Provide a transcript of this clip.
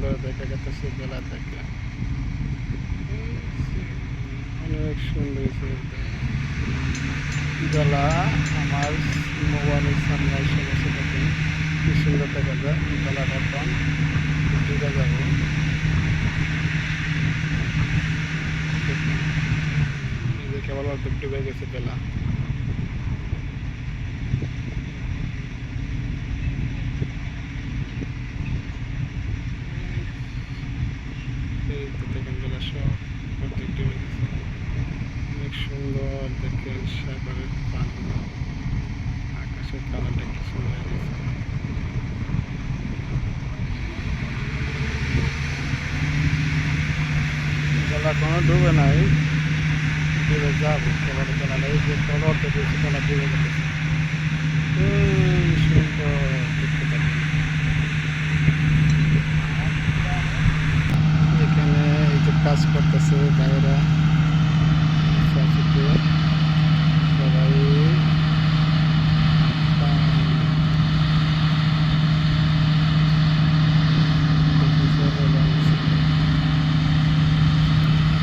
সুন্দর দেখা যাচ্ছে বেলা থেকে অনেক সুন্দর বেলা আমার মোবাইলের সামনে এসে বসে থাকে কি সুন্দর দেখা যায় বেলাটা এখন ডুবে যাব কেবল অর্ধেক ডুবে গেছে বেলা দেখেন বেলা সব অর্ধেক ডুবে গেছে অনেক সুন্দর দেখে সাগরের পানি আকাশের কালারটা কি সুন্দর গেছে বেলা কোনো ডুবে নাই ডুবে যাবো কেবল বেলা নেই যে কল অর্ধেক হয়েছে বেলা ডুবে গেছে সুন্দর দেখতে পাচ্ছি এখানে এই যে কাজ করতেছে ভাইয়েরা